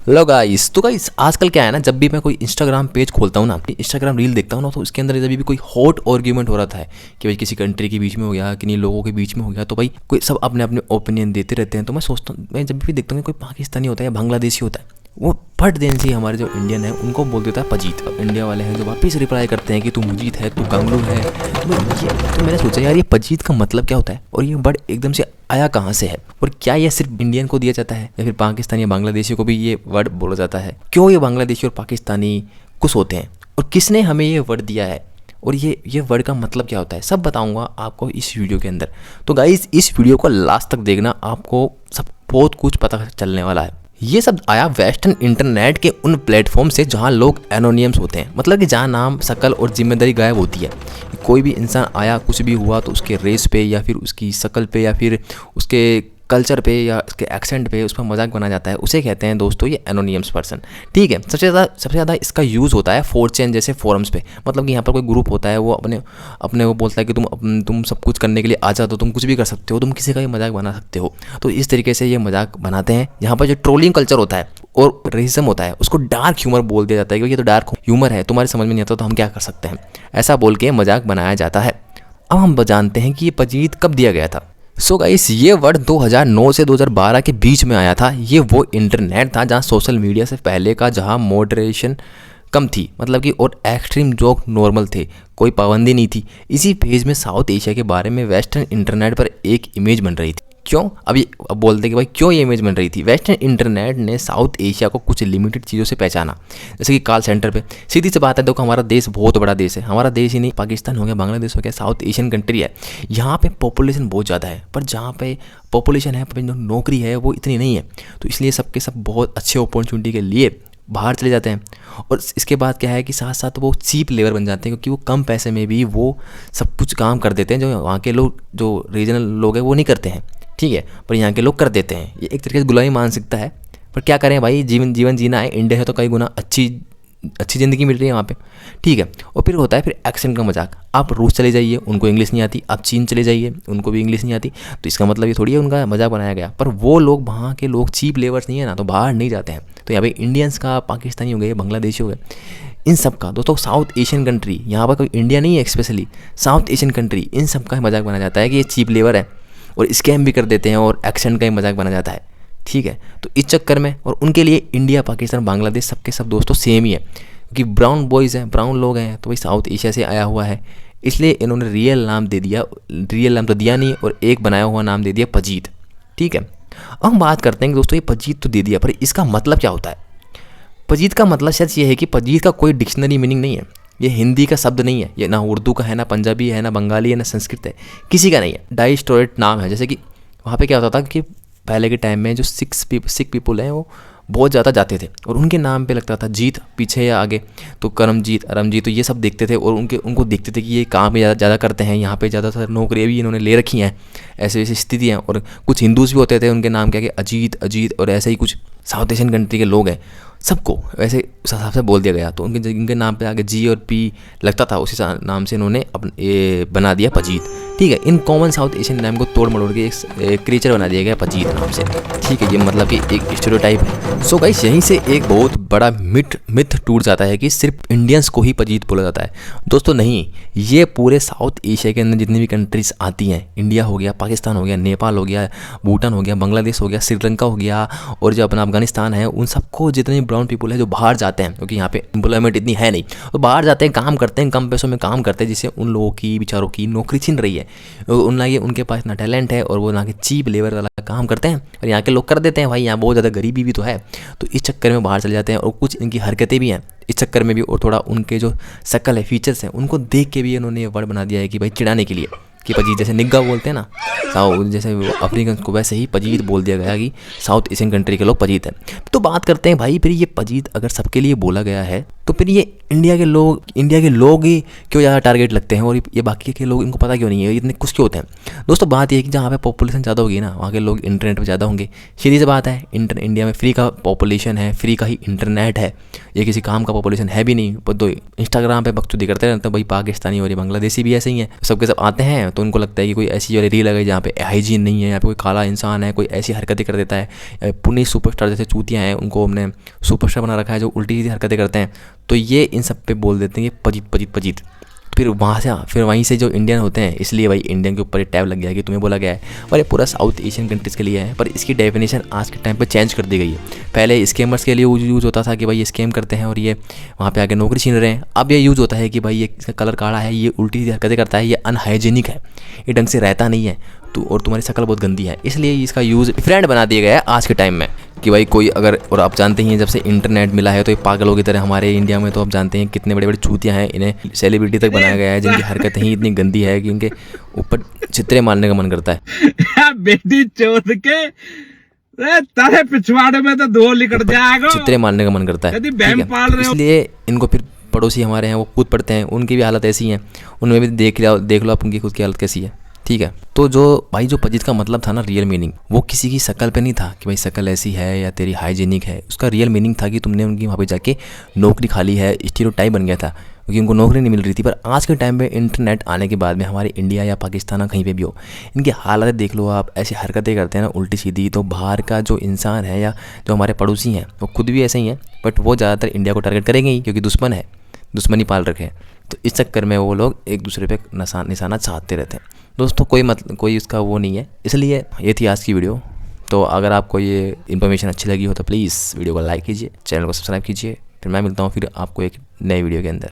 Hello guys. तो guys आजकल क्या है ना, जब भी मैं कोई इंस्टाग्राम पेज खोलता हूँ ना, इंस्टाग्राम रील देखता हूँ ना, तो उसके अंदर जब भी कोई हॉट आर्ग्यूमेंट हो रहा था कि भाई किसी कंट्री के बीच में हो गया, किन्हीं लोगों के बीच में हो गया, तो भाई कोई सब अपने अपने ओपिनियन देते रहते हैं। तो मैं सोचता हूँ, मैं जब भी देखता हूँ कि कोई पाकिस्तानी होता है या बांग्लादेशी होता है, वो फट देने से हमारे जो इंडियन है उनको बोल देता है पजीत। अब इंडिया वाले हैं जो वापस रिप्लाई करते हैं कि तू मुजीत है, तू कांगलू है। तो मैंने सोचा यार, ये पजीत का मतलब क्या होता है और ये वर्ड एकदम से आया कहाँ से है, और क्या ये सिर्फ इंडियन को दिया जाता है या फिर पाकिस्तानी या बांग्लादेशी को भी ये वर्ड बोला जाता है? क्यों ये बांग्लादेशी और पाकिस्तानी खुश होते हैं और किसने हमें ये वर्ड दिया है, और ये वर्ड का मतलब क्या होता है, सब बताऊंगा आपको इस वीडियो के अंदर। तो गाइस इस वीडियो को लास्ट तक देखना, आपको सब बहुत कुछ पता चलने वाला है। ये सब आया वेस्टर्न इंटरनेट के उन प्लेटफॉर्म से जहां लोग एनोनियम्स होते हैं, मतलब कि जहां नाम, शक्ल और जिम्मेदारी गायब होती है। कोई भी इंसान आया, कुछ भी हुआ तो उसके रेस पे या फिर उसकी शक्ल पे या फिर उसके कल्चर पे या उसके एक्सेंट पे उस पर मजाक बनाया जाता है। उसे कहते हैं दोस्तों ये एनोनियम्स पर्सन। ठीक है, सबसे ज़्यादा इसका यूज़ होता है 4chan जैसे फोरम्स पे। मतलब कि यहाँ पर कोई ग्रुप होता है, वो अपने वो बोलता है कि तुम सब कुछ करने के लिए आज़ाद हो, तुम कुछ भी कर सकते हो, तुम किसी का भी मजाक बना सकते हो। तो इस तरीके से ये मजाक बनाते हैं। यहाँ पर जो ट्रोलिंग कल्चर होता है और रेसिज्म होता है, उसको डार्क ह्यूमर बोल दिया जाता है कि ये तो डार्क ह्यूमर है, तुम्हारी समझ में नहीं आता तो हम क्या कर सकते हैं, ऐसा बोल के मजाक बनाया जाता है। अब हम जानते हैं कि ये पजीत कब दिया गया था। सो गाइस ये वर्ड 2009 से 2012 के बीच में आया था। ये वो इंटरनेट था जहाँ सोशल मीडिया से पहले का, जहाँ मॉडरेशन कम थी, मतलब कि और एक्सट्रीम जोक नॉर्मल थे, कोई पाबंदी नहीं थी। इसी पेज में साउथ एशिया के बारे में वेस्टर्न इंटरनेट पर एक इमेज बन रही थी। क्यों? अब बोलते कि भाई क्यों ये इमेज बन रही थी। वेस्टर्न इंटरनेट ने साउथ एशिया को कुछ लिमिटेड चीज़ों से पहचाना, जैसे कि कॉल सेंटर पे। सीधी सी बात है, देखो हमारा देश बहुत बड़ा देश है, हमारा देश ही नहीं, पाकिस्तान हो गया, बांग्लादेश हो गया, साउथ एशियन कंट्री है। यहाँ पे पॉपुलेशन बहुत ज़्यादा है, पर जहाँ पे पॉपुलेशन है, पर जो नौकरी है वो इतनी नहीं है। तो इसलिए सबके सब बहुत अच्छे अपॉर्चुनिटी के लिए बाहर चले जाते हैं। और इसके बाद क्या है कि साथ साथ वो चीप लेबर बन जाते हैं, क्योंकि वो कम पैसे में भी वो सब कुछ काम कर देते हैं जो वहाँ के लोग, जो रीजनल लोग हैं वो नहीं करते हैं। ठीक है, पर यहाँ के लोग कर देते हैं। ये एक तरीके से गुलामी मानसिकता है, पर क्या करें भाई, जीवन जीना है। इंडिया है तो कई गुना अच्छी ज़िंदगी मिल रही है वहाँ पे। ठीक है, और फिर होता है फिर एक्सेंट का मजाक। आप रूस चले जाइए, उनको इंग्लिश नहीं आती। आप चीन चले जाइए, उनको भी इंग्लिश नहीं आती। तो इसका मतलब ये थोड़ी है उनका मजाक बनाया गया। पर वो लोग, वहाँ के लोग चीप लेबर्स नहीं है ना, तो बाहर नहीं जाते हैं। तो यहाँ पे इंडियंस का, पाकिस्तानी हो गए, बांग्लादेशी हो गए, इन सब का दोस्तों, साउथ एशियन कंट्री, यहाँ पर कोई इंडिया नहीं है, स्पेशली साउथ एशियन कंट्री, इन सब का मजाक बनाया जाता है कि ये चीप लेबर है, और स्कैम भी कर देते हैं, और एक्सेंट का ही मजाक बना जाता है। ठीक है, तो इस चक्कर में, और उनके लिए इंडिया, पाकिस्तान, बांग्लादेश सबके सब दोस्तों सेम ही है, क्योंकि ब्राउन बॉयज़ हैं, ब्राउन लोग हैं, तो भाई साउथ एशिया से आया हुआ है, इसलिए इन्होंने रियल नाम दे दिया। रियल नाम तो दिया नहीं, और एक बनाया हुआ नाम दे दिया पजीत। ठीक है, अब हम बात करते हैं कि दोस्तों ये पजीत तो दे दिया, पर इसका मतलब क्या होता है। पजीत का मतलब शायद ये है कि पजीत का कोई डिक्शनरी मीनिंग नहीं है। ये हिंदी का शब्द नहीं है, ये ना उर्दू का है, ना पंजाबी है, ना बंगाली है, ना संस्कृत है, किसी का नहीं है। डाइस्टोरेट नाम है। जैसे कि वहाँ पे क्या होता था कि पहले के टाइम में जो सिख पीपल हैं वो बहुत ज़्यादा जाते थे, और उनके नाम पे लगता था जीत पीछे या आगे, तो करमजीत, अरमजीत, तो ये सब देखते थे, और उनको देखते थे कि ये काम भी ज़्यादा करते हैं, यहाँ पे ज़्यादातर नौकरियाँ भी इन्होंने ले रखी हैं, ऐसे वैसी स्थिति हैं। और कुछ हिंदूज भी होते थे, उनके नाम क्या कि अजीत, और ऐसे ही कुछ साउथ एशियन कंट्री के लोग हैं, सबको वैसे उस हिसाब से बोल दिया गया। तो इनके नाम पे आगे जी और पी लगता था, उसी नाम से इन्होंने ये बना दिया पजीत। ठीक है, इन कॉमन साउथ एशियन नाम को तोड़ मड़ोड़ के एक क्रिएचर बना दिया गया पजीत नाम से। ठीक है, ये मतलब कि एक स्टेरियोटाइप है। सो गाइस यहीं से एक बहुत बड़ा मिथ टूट जाता है कि सिर्फ इंडियंस को ही पजीत बोला जाता है। दोस्तों नहीं, ये पूरे साउथ एशिया के अंदर जितनी भी कंट्रीज आती हैं, इंडिया हो गया, पाकिस्तान हो गया, नेपाल हो गया, भूटान हो गया, बांग्लादेश हो गया, श्रीलंका हो गया, और जो अपना अफगानिस्तान है, उन सबको जितने ब्राउन पीपल है जो बाहर जाते हैं, क्योंकि यहाँ पे एम्प्लॉयमेंट इतनी है नहीं, तो बाहर जाते हैं, काम करते हैं, कम पैसों में काम करते हैं, जिससे उन लोगों की, बेचारों की नौकरी छिन रही है। उनके पास इतना टैलेंट है, और वो ना के चीप लेबर वाला काम करते हैं, और यहाँ के लोग कर देते हैं। भाई यहाँ बहुत ज़्यादा गरीबी भी तो है, तो इस चक्कर में बाहर चले जाते हैं। और कुछ इनकी हरकतें भी हैं इस चक्कर में भी, और थोड़ा उनके जो शक्ल है, फीचर्स हैं, उनको देख के भी इन्होंने ये वर्ड बना दिया है कि भाई चिढ़ाने के लिए, कि पजीत, जैसे निग्गा बोलते हैं ना जैसे अफ्रीकन को, वैसे ही पजीत बोल दिया गया कि साउथ एशियन कंट्री के लोग पजीत हैं। तो बात करते हैं भाई, फिर ये पजीत अगर सबके लिए बोला गया है, तो फिर ये इंडिया के लोग ही क्यों ज़्यादा टारगेट लगते हैं, और ये बाकी के लोग, इनको पता क्यों नहीं है, इतने खुश क्यों होते हैं। दोस्तों बात ये है कि जहाँ पे पॉपुलेशन ज़्यादा होगी ना, वहाँ के लोग इंटरनेट पर ज़्यादा होंगे। सीधी सी बात है, इंडिया में फ्री का पॉपुलेशन है, फ्री का ही इंटरनेट है, ये किसी काम का पॉपुलेशन है भी नहीं। पर तो इंस्टाग्राम पे बकचोदी करते रहते हैं भाई, पाकिस्तानी और ये बांग्लादेशी भी ऐसे ही हैं, सबके सब आते हैं, तो उनको लगता है कि कोई ऐसी वाली रील आ गई जहाँ पे हाइजीन नहीं है, यहाँ पे कोई काला इंसान है, कोई ऐसी हरकतें कर देता है। पुणे सुपरस्टार जैसे चूतियाँ हैं उनको हमने सुपरस्टार बना रखा है जो उल्टी सीधी हरकतें करते हैं, तो ये इन सब पे बोल देते हैं कि पजीत पजीत पजीत। फिर वहीं से जो इंडियन होते हैं, इसलिए भाई इंडियन के ऊपर ये टैग लग गया है कि तुम्हें बोला गया है, और ये पूरा साउथ एशियन कंट्रीज़ के लिए है। पर इसकी डेफिनेशन आज के टाइम पे चेंज कर दी गई है। पहले स्कैमर्स के लिए यूज़ होता था कि भाई ये स्कैम करते हैं और ये वहाँ पे आके नौकरी छीन रहे हैं। अब ये यूज़ होता है कि भाई ये इसका कलर काला है, ये उल्टी सीधी हरकतें करता है, ये अनहाइजीनिक है, ये ढंग से रहता नहीं है तो, और तुम्हारी शक्ल बहुत गंदी है। इसलिए इसका यूज़ डिफरेंट बना दिया गया है आज के टाइम में कि भाई कोई अगर, और आप जानते ही हैं जब से इंटरनेट मिला है तो ये पागलों की तरह हमारे इंडिया में तो आप जानते हैं कितने बड़े बड़े चूतियाँ हैं, इन्हें सेलिब्रिटी तक बनाया गया है जिनकी हरकतें ही इतनी गंदी है कि इनके ऊपर चित्रे मारने का मन करता है। बेटी चोद के तारे पिछवाड़े में तो धो निकल जाएगा, चित्रे मारने का मन करता है, यदि बहन पाल रहे हो। इसलिए इनको फिर पड़ोसी हमारे हैं वो कूद पड़ते हैं, उनकी भी हालत ऐसी है, उनमें भी देख लो आप उनकी खुद की हालत कैसी है। ठीक है, तो जो भाई जो पजीत का मतलब था ना, रियल मीनिंग, वो किसी की शक्ल पे नहीं था कि भाई शक्ल ऐसी है या तेरी हाइजीनिक है। उसका रियल मीनिंग था कि तुमने उनकी वहाँ पे जाके नौकरी खा ली है। स्टीरियोटाइप बन गया था क्योंकि उनको नौकरी नहीं मिल रही थी। पर आज के टाइम पे इंटरनेट आने के बाद में हमारे इंडिया या पाकिस्तान या कहीं पे भी हो, इनकी हालत देख लो आप, ऐसी हरकतें करते हैं ना उल्टी सीधी, तो बाहर का जो इंसान है या जो हमारे पड़ोसी हैं वो खुद भी ऐसे ही हैं, बट वो ज़्यादातर इंडिया को टारगेट करेंगे ही क्योंकि दुश्मन है, दुश्मनी पाल रखे हैं। तो इस चक्कर में वो लोग एक दूसरे पे निशाना साधते रहते हैं। दोस्तों कोई उसका वो नहीं है। इसलिए ये थी आज की वीडियो। तो अगर आपको ये इन्फॉर्मेशन अच्छी लगी हो तो प्लीज़ वीडियो को लाइक कीजिए, चैनल को सब्सक्राइब कीजिए। फिर मैं मिलता हूँ फिर आपको एक नई वीडियो के अंदर।